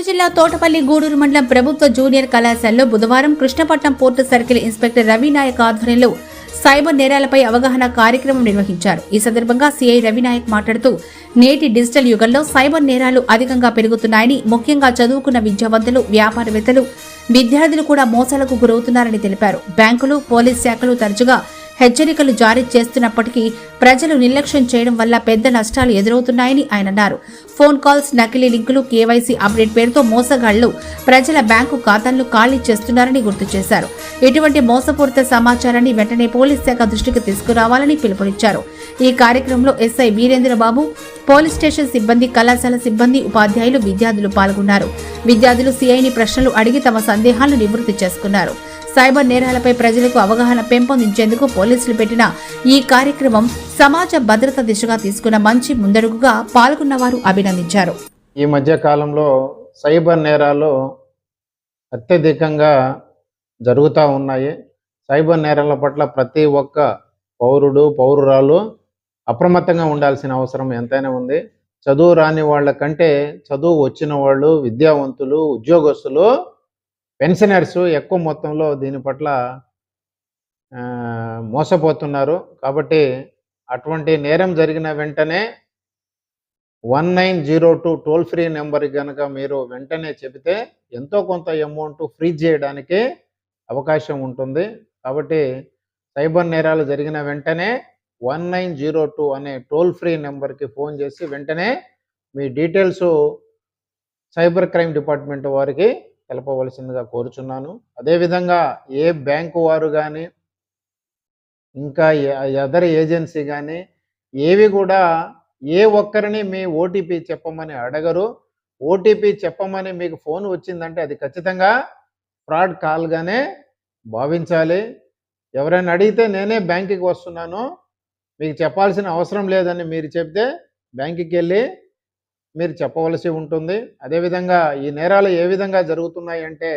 జిల్లా తోటపల్లి గూడూరు మండలం ప్రభుత్వ జూనియర్ కళాశాలలో బుధవారం Krishnapatnam port circle inspector Ravinayak ఆధ్వర్యంలో సైబర్ నేరాలపై అవగాహన కార్యక్రమం నిర్వహించారు. ఈ సందర్భంగా సిఐ రవినాయక్ మాట్లాడుతూ నేటి డిజిటల్ యుగంలో సైబర్ నేరాలు అధికంగా పెరుగుతున్నాయని, ముఖ్యంగా చదువుకున్న విద్యావంతులు, వ్యాపారవేత్తలు, విద్యార్థులు కూడా మోసాలకు గురవుతున్నారని తెలిపారు. బ్యాంకులు, పోలీస్ శాఖలు తరచుగా హెచ్చరికలు జారీ చేస్తున్నప్పటికీ ప్రజలు నిర్లక్ష్యం చేయడం వల్ల పెద్ద నష్టాలు ఎదురవుతున్నాయని ఆయన అన్నారు. ఫోన్ కాల్స్, నకిలీ లింకులు, కేవైసీ అప్డేట్ పేరుతో మోసగాళ్లు ప్రజల బ్యాంకు ఖాతాలను ఖాళీ చేస్తున్నారని గుర్తు చేశారు. ఇటువంటి మోసపూరిత సమాచారాన్ని వెంటనే పోలీస్ శాఖ దృష్టికి తీసుకురావాలని పిలుపునిచ్చారు. ఈ కార్యక్రమంలో ఎస్ఐ వీరేంద్రబాబు, పోలీస్ స్టేషన్ సిబ్బంది, కళాశాల సిబ్బంది, ఉపాధ్యాయులు, విద్యార్థులు పాల్గొన్నారు. విద్యార్థులు సిఐని ప్రశ్నలు అడిగి తమ సందేహాలను నివృత్తి చేసుకున్నారు. సైబర్ నేరాలపై ప్రజలకు అవగాహన పెంపొందించేందుకు పోలీసులు పెట్టిన ఈ కార్యక్రమం సమాజ భద్రత దిశగా తీసుకున్న మంచి ముందడుగుగా పాల్గొన్నవారు అభినందించారు. ఈ మధ్య కాలంలో సైబర్ నేరాలు అత్యధికంగా జరుగుతూ ఉన్నాయి. సైబర్ నేరాల పట్ల ప్రతి ఒక్క పౌరుడు, పౌరురాలు అప్రమత్తంగా ఉండాల్సిన అవసరం ఎంతైనా ఉంది. చదువు రాని వాళ్ళ కంటే చదువు వచ్చిన వాళ్ళు, విద్యావంతులు, ఉద్యోగస్తులు, పెన్షనర్స్ ఎక్కువ మొత్తంలో దీని పట్ల మోసపోతున్నారు. కాబట్టి అటువంటి నేరం జరిగిన వెంటనే 1902 టోల్ ఫ్రీ నెంబర్ కనుక మీరు వెంటనే చెబితే ఎంతో కొంత అమౌంట్ ఫ్రీజ్ చేయడానికి అవకాశం ఉంటుంది. కాబట్టి సైబర్ నేరాలు జరిగిన వెంటనే 1902 అనే టోల్ ఫ్రీ నెంబర్కి ఫోన్ చేసి వెంటనే మీ డీటెయిల్స్ సైబర్ క్రైమ్ డిపార్ట్మెంట్ వారికి తెలపవలసిందిగా కోరుచున్నాను. అదేవిధంగా ఏ బ్యాంకు వారు కానీ, ఇంకా అదర్ ఏజెన్సీ కానీ ఏవి కూడా ఏ ఒక్కరిని మీ ఓటీపీ చెప్పమని అడగరు. ఓటీపీ చెప్పమని మీకు ఫోన్ వచ్చిందంటే అది ఖచ్చితంగా ఫ్రాడ్ కాల్గానే భావించాలి. ఎవరైనా అడిగితే నేనే బ్యాంకుకి వస్తున్నాను, మీకు చెప్పాల్సిన అవసరం లేదని మీరు చెప్తే బ్యాంకుకి వెళ్ళి మీరు చెప్పవలసి ఉంటుంది. అదేవిధంగా ఈ నేరాలు ఏ విధంగా జరుగుతున్నాయి అంటే,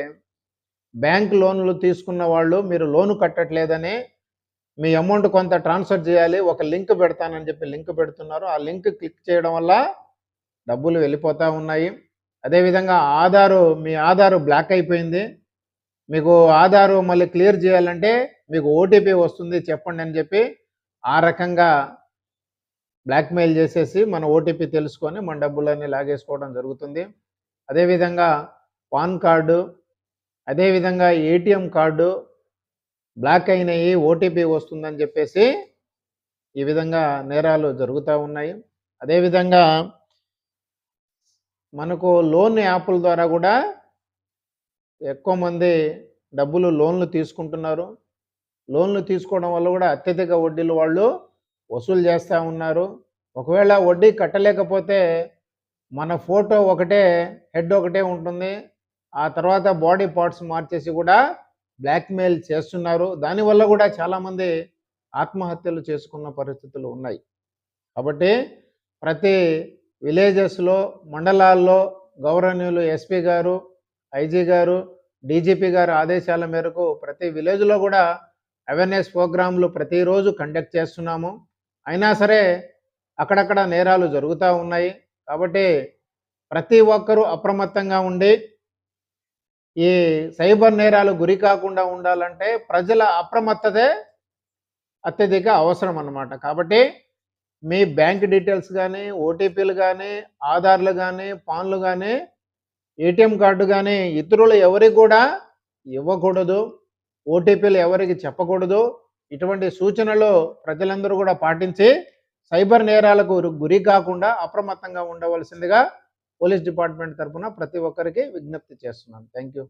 బ్యాంక్ లోన్లు తీసుకున్న వాళ్ళు మీరు లోను కట్టట్లేదని, మీ అమౌంట్ కొంత ట్రాన్స్ఫర్ చేయాలి, ఒక లింక్ పెడతానని చెప్పి లింక్ పెడుతున్నారు. ఆ లింక్ క్లిక్ చేయడం వల్ల డబ్బులు వెళ్ళిపోతూ ఉన్నాయి. అదేవిధంగా మీ ఆధారు బ్లాక్ అయిపోయింది, మీకు ఆధారు మళ్ళీ క్లియర్ చేయాలంటే మీకు ఓటీపీ వస్తుంది చెప్పండి అని చెప్పి ఆ రకంగా బ్లాక్మెయిల్ చేసేసి మన ఓటీపీ తెలుసుకొని మన డబ్బులన్నీ లాగేసుకోవడం జరుగుతుంది. అదేవిధంగా పాన్ కార్డు, అదేవిధంగా ఏటీఎం కార్డు బ్లాక్ అయినాయి, ఓటీపీ వస్తుందని చెప్పేసి ఈ విధంగా నేరాలు జరుగుతూ ఉన్నాయి. అదేవిధంగా మనకు లోన్ యాప్ల ద్వారా కూడా ఎక్కువ మంది డబ్బులు లోన్లు తీసుకుంటున్నారు. లోన్లు తీసుకోవడం వల్ల కూడా అత్యధిక వడ్డీలు వాళ్ళు వసూలు చేస్తూ ఉన్నారు. ఒకవేళ వడ్డీ కట్టలేకపోతే మన ఫోటో ఒకటే, హెడ్ ఒకటే ఉంటుంది, ఆ తర్వాత బాడీ పార్ట్స్ మార్చేసి కూడా బ్లాక్మెయిల్ చేస్తున్నారు. దానివల్ల కూడా చాలామంది ఆత్మహత్యలు చేసుకున్న పరిస్థితులు ఉన్నాయి. కాబట్టి ప్రతి విలేజెస్లో, మండలాల్లో గౌరవనీయులు ఎస్పీ గారు, ఐజీ గారు, డీజీపీ గారు ఆదేశాల మేరకు ప్రతి విలేజ్లో కూడా అవేర్నెస్ ప్రోగ్రాంలు ప్రతిరోజు కండక్ట్ చేస్తున్నాము. అయినా సరే అక్కడక్కడ నేరాలు జరుగుతూ ఉన్నాయి. కాబట్టి ప్రతి ఒక్కరూ అప్రమత్తంగా ఉండి ఈ సైబర్ నేరాలు గురి కాకుండా ఉండాలంటే ప్రజల అప్రమత్తతే అత్యధిక అవసరం అన్నమాట. కాబట్టి మీ బ్యాంక్ డీటెయిల్స్ కానీ, ఓటీపీలు కానీ, ఆధార్లు కానీ, పాన్లు కానీ, ఏటీఎం కార్డు కానీ ఇతరులు ఎవరికి కూడా ఇవ్వకూడదు, ఓటీపీలు ఎవరికి చెప్పకూడదు. ఇటువంటి సూచనలు ప్రజలందరూ కూడా పాటించి సైబర్ నేరాలకు గురి కాకుండా అప్రమత్తంగా ఉండవలసిందిగా పోలీస్ డిపార్ట్మెంట్ తరఫున ప్రతి ఒక్కరికి విజ్ఞప్తి చేస్తున్నాను. Thank you.